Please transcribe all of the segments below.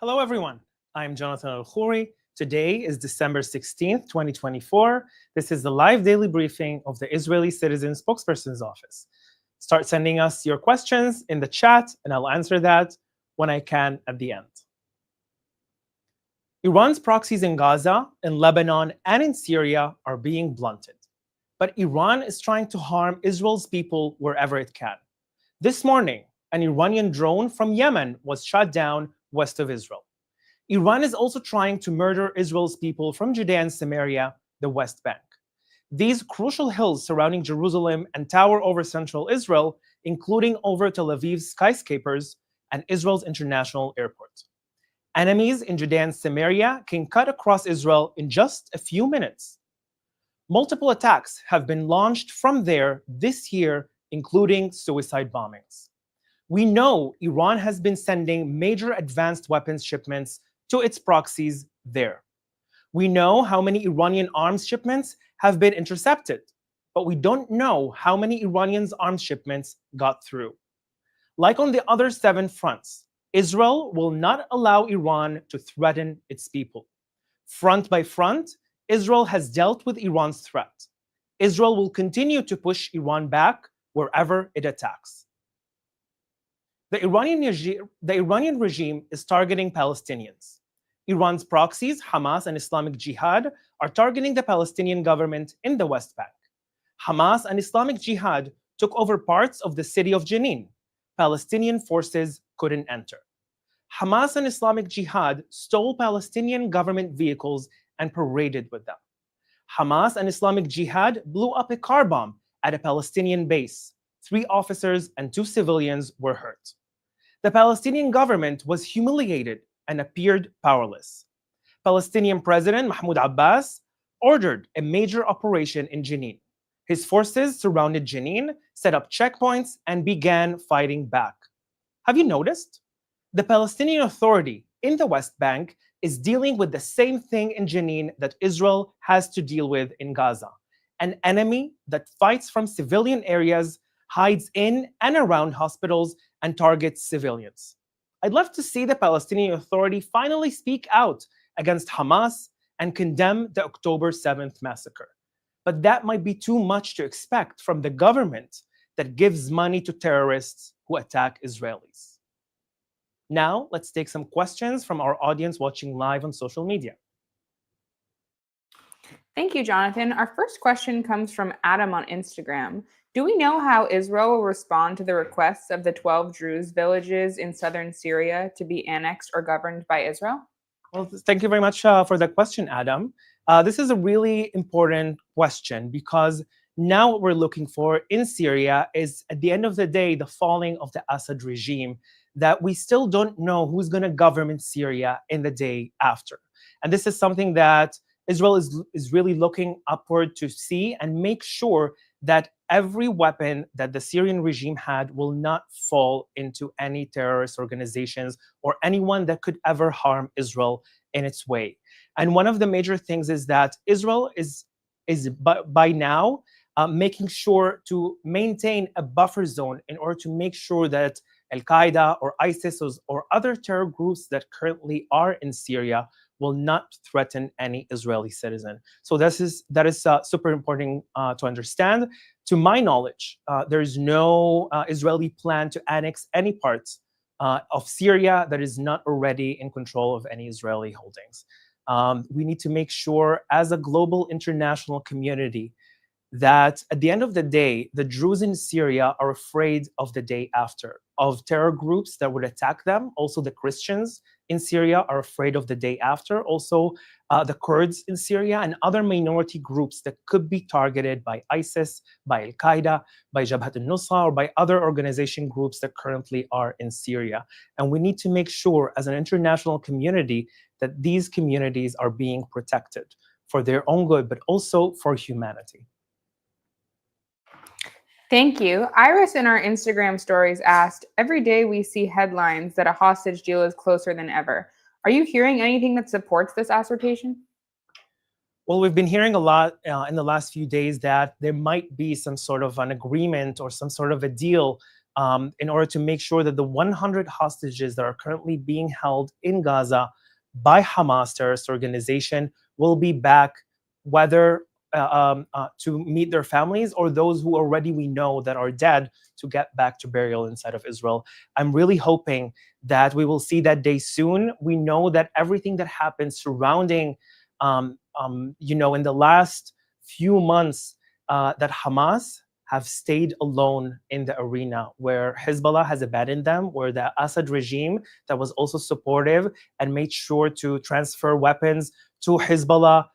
Hello, everyone. I'm Jonathan Al-Khouri. Today is December 16th, 2024. This is the live daily briefing of the Israeli Citizen Spokesperson's Office. Start sending us your questions in the chat, and I'll answer that when I can at the end. Iran's proxies in Gaza, in Lebanon, and in Syria are being blunted. But Iran is trying to harm Israel's people wherever it can. This morning, an Iranian drone from Yemen was shot down west of Israel. Iran is also trying to murder Israel's people from Judea and Samaria, the West Bank. These crucial hills surrounding Jerusalem and tower over central Israel, including over Tel Aviv's skyscrapers and Israel's international airport. Enemies in Judea and Samaria can cut across Israel in just a few minutes. Multiple attacks have been launched from there this year, including suicide bombings. We know Iran has been sending major advanced weapons shipments to its proxies there. We know how many Iranian arms shipments have been intercepted, but we don't know how many Iranian arms shipments got through. Like on the other 7 fronts, Israel will not allow Iran to threaten its people. Front by front, Israel has dealt with Iran's threat. Israel will continue to push Iran back wherever it attacks. The Iranian regime is targeting Palestinians. Iran's proxies, Hamas and Islamic Jihad, are targeting the Palestinian government in the West Bank. Hamas and Islamic Jihad took over parts of the city of Jenin. Palestinian forces couldn't enter. Hamas and Islamic Jihad stole Palestinian government vehicles and paraded with them. Hamas and Islamic Jihad blew up a car bomb at a Palestinian base. 3 officers and 2 civilians were hurt. The Palestinian government was humiliated and appeared powerless. Palestinian President Mahmoud Abbas ordered a major operation in Jenin. His forces surrounded Jenin, set up checkpoints, and began fighting back. Have you noticed? The Palestinian Authority in the West Bank is dealing with the same thing in Jenin that Israel has to deal with in Gaza. An enemy that fights from civilian areas, hides in and around hospitals, and targets civilians. I'd love to see the Palestinian Authority finally speak out against Hamas and condemn the October 7th massacre. But that might be too much to expect from the government that gives money to terrorists who attack Israelis. Now, let's take some questions from our audience watching live on social media. Thank you, Jonathan. Our first question comes from Adam on Instagram. Do we know how Israel will respond to the requests of the 12 Druze villages in southern Syria to be annexed or governed by Israel? Well, thank you very much for the question, Adam. This is a really important question because now what we're looking for in Syria is, at the end of the day, the falling of the Assad regime, that we still don't know who's going to govern Syria in the day after. And this is something that Israel is really looking upward to see and make sure that every weapon that the Syrian regime had will not fall into any terrorist organizations or anyone that could ever harm Israel in its way. And one of the major things is that Israel is by now making sure to maintain a buffer zone in order to make sure that Al-Qaeda or ISIS or other terror groups that currently are in Syria will not threaten any Israeli citizen. So that is super important to understand. To my knowledge, there is no Israeli plan to annex any parts of Syria that is not already in control of any Israeli holdings. We need to make sure, as a global international community, that at the end of the day, the Druze in Syria are afraid of the day after, of terror groups that would attack them. Also, the Christians in Syria are afraid of the day after. Also, the Kurds in Syria and other minority groups that could be targeted by ISIS, by Al-Qaeda, by Jabhat al-Nusra, or by other organization groups that currently are in Syria. And we need to make sure, as an international community, that these communities are being protected for their own good, but also for humanity. Thank you. Iris in our Instagram stories asked, every day we see headlines that a hostage deal is closer than ever. Are you hearing anything that supports this assertion? Well, we've been hearing a lot in the last few days that there might be some sort of an agreement or some sort of a deal in order to make sure that the 100 hostages that are currently being held in Gaza by Hamas terrorist organization will be back, whether to meet their families or those who already we know that are dead to get back to burial inside of Israel. I'm really hoping that we will see that day soon. We know that everything that happens surrounding in the last few months that Hamas have stayed alone in the arena, where Hezbollah has abandoned them, where the Assad regime that was also supportive and made sure to transfer weapons to Hezbollah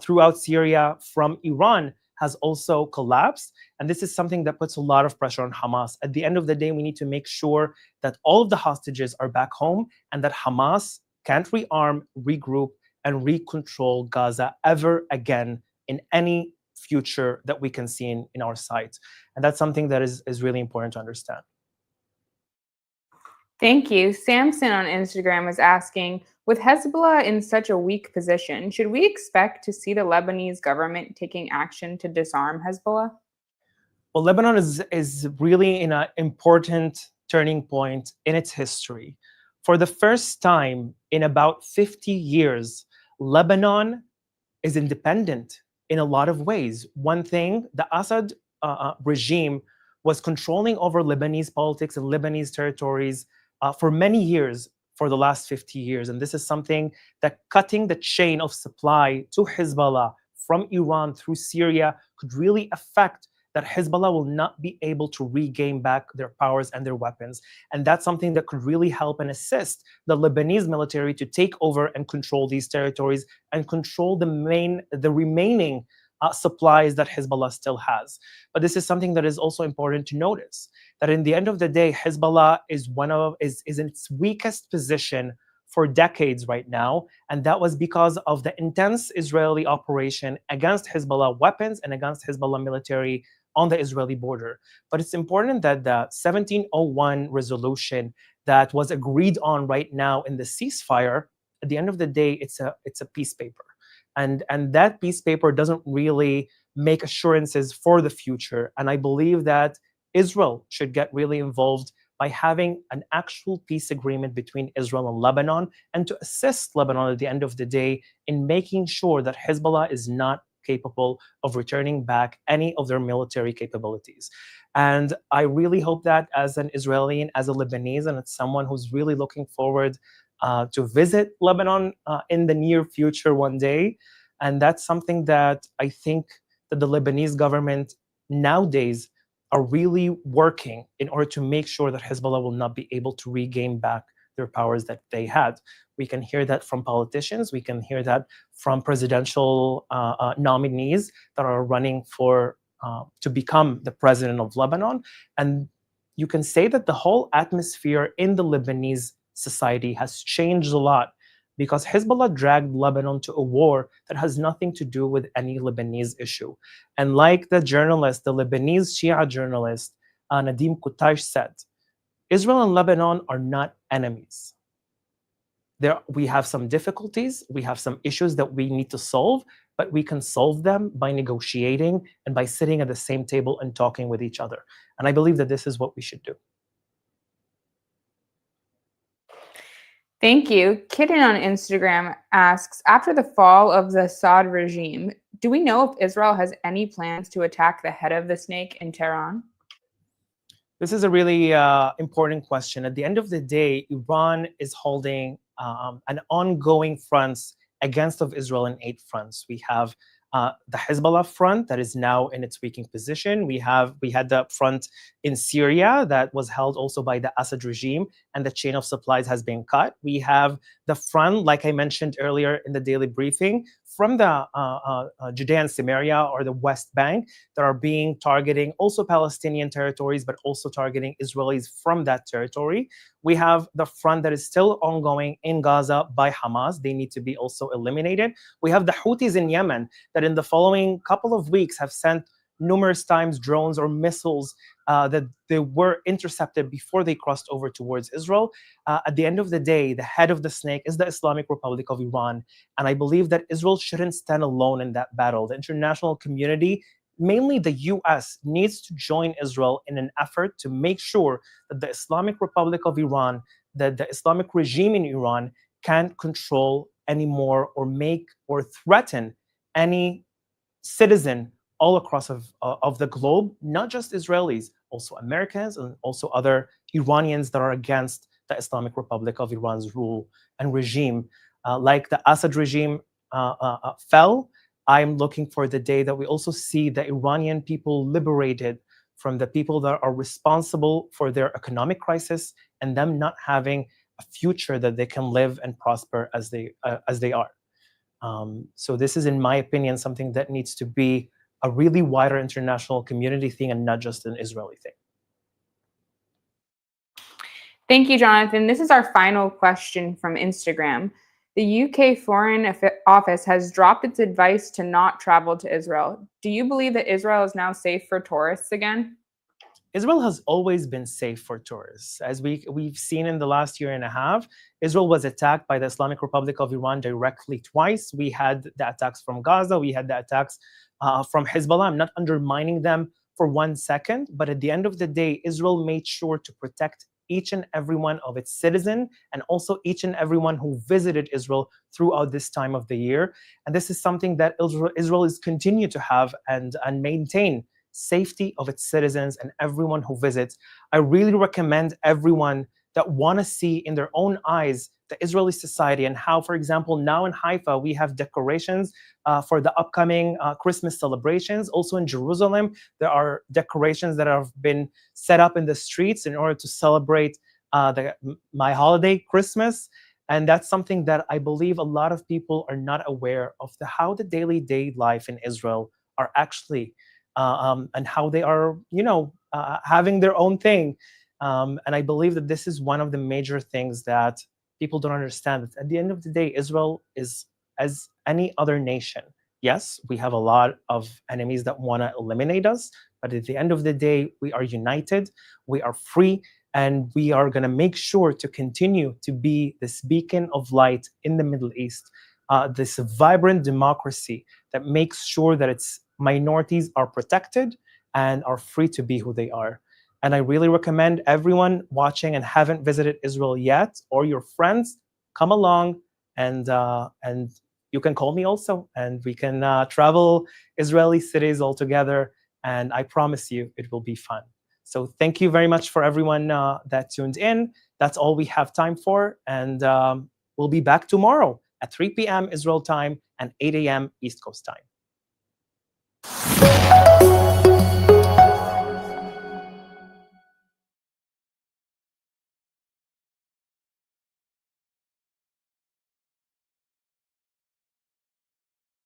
throughout Syria from Iran has also collapsed. And this is something that puts a lot of pressure on Hamas. At the end of the day, we need to make sure that all of the hostages are back home and that Hamas can't rearm, regroup, and recontrol Gaza ever again in any future that we can see in our sight. And that's something that is really important to understand. Thank you. Samson on Instagram is asking, with Hezbollah in such a weak position, should we expect to see the Lebanese government taking action to disarm Hezbollah? Well, Lebanon is really in an important turning point in its history. For the first time in about 50 years, Lebanon is independent in a lot of ways. One thing, the Assad regime was controlling over Lebanese politics and Lebanese territories for many years, for the last 50 years. And this is something that cutting the chain of supply to Hezbollah from Iran through Syria could really affect that Hezbollah will not be able to regain back their powers and their weapons. And that's something that could really help and assist the Lebanese military to take over and control these territories and control the remaining supplies that Hezbollah still has. But this is something that is also important to notice, that in the end of the day, Hezbollah is in its weakest position for decades right now, and that was because of the intense Israeli operation against Hezbollah weapons and against Hezbollah military on the Israeli border. But it's important that the 1701 resolution that was agreed on right now in the ceasefire, at the end of the day, it's a peace paper. And that peace paper doesn't really make assurances for the future. And I believe that Israel should get really involved by having an actual peace agreement between Israel and Lebanon, and to assist Lebanon at the end of the day in making sure that Hezbollah is not capable of returning back any of their military capabilities. And I really hope that, as an Israeli and as a Lebanese, and as someone who's really looking forward to visit Lebanon in the near future one day, and that's something that I think that the Lebanese government nowadays are really working in order to make sure that Hezbollah will not be able to regain back their powers that they had. We can hear that from politicians. We can hear that from presidential nominees that are running for to become the president of Lebanon. And you can say that the whole atmosphere in the Lebanese society has changed a lot, because Hezbollah dragged Lebanon to a war that has nothing to do with any Lebanese issue. And like the journalist, the Lebanese Shia journalist, Nadim Kutash said, Israel and Lebanon are not enemies. We have some difficulties, we have some issues that we need to solve, but we can solve them by negotiating and by sitting at the same table and talking with each other. And I believe that this is what we should do. Thank you. Kitten on Instagram asks, after the fall of the Assad regime, do we know if Israel has any plans to attack the head of the snake in Tehran? This is a really important question. At the end of the day, Iran is holding an ongoing front against of Israel in 8 fronts. We have the Hezbollah front that is now in its weakening position. We had the front in Syria that was held also by the Assad regime, and the chain of supplies has been cut. We have the front, like I mentioned earlier in the daily briefing, from the Judea and Samaria or the West Bank that are being targeting also Palestinian territories, but also targeting Israelis from that territory. We have the front that is still ongoing in Gaza by Hamas. They need to be also eliminated. We have the Houthis in Yemen that in the following couple of weeks have sent numerous times drones or missiles that they were intercepted before they crossed over towards Israel. At the end of the day, the head of the snake is the Islamic Republic of Iran. And I believe that Israel shouldn't stand alone in that battle. The international community, mainly the US, needs to join Israel in an effort to make sure that the Islamic Republic of Iran, that the Islamic regime in Iran can't control anymore or make or threaten any citizen all across of the globe, not just Israelis, also Americans and also other Iranians that are against the Islamic Republic of Iran's rule and regime. Like the Assad regime fell, I'm looking for the day that we also see the Iranian people liberated from the people that are responsible for their economic crisis and them not having a future that they can live and prosper as they are. So this is, in my opinion, something that needs to be a really wider international community thing and not just an Israeli thing. Thank you, Jonathan. This is our final question from Instagram. The UK Foreign Office has dropped its advice to not travel to Israel. Do you believe that Israel is now safe for tourists again? Israel has always been safe for tourists. As we've seen in the last year and a half, Israel was attacked by the Islamic Republic of Iran directly twice. We had the attacks from Gaza, we had the attacks from Hezbollah. I'm not undermining them for 1 second, but at the end of the day, Israel made sure to protect each and every one of its citizens and also each and everyone who visited Israel throughout this time of the year. And this is something that Israel is continue to have and maintain safety of its citizens and everyone who visits. I really recommend everyone that want to see in their own eyes the Israeli society and how, for example, now in Haifa, we have decorations for the upcoming Christmas celebrations. Also in Jerusalem, there are decorations that have been set up in the streets in order to celebrate my holiday, Christmas. And that's something that I believe a lot of people are not aware of, how the daily day life in Israel are actually and how they are, having their own thing. And I believe that this is one of the major things that people don't understand. That at the end of the day, Israel is as any other nation. Yes, we have a lot of enemies that want to eliminate us, but at the end of the day, we are united, we are free, and we are going to make sure to continue to be this beacon of light in the Middle East, this vibrant democracy that makes sure that its minorities are protected and are free to be who they are. And I really recommend everyone watching and haven't visited Israel yet, or your friends, come along and you can call me also, and we can travel Israeli cities all together. And I promise you, it will be fun. So thank you very much for everyone that tuned in. That's all we have time for, and we'll be back tomorrow at 3 p.m. Israel time and 8 a.m. East Coast time.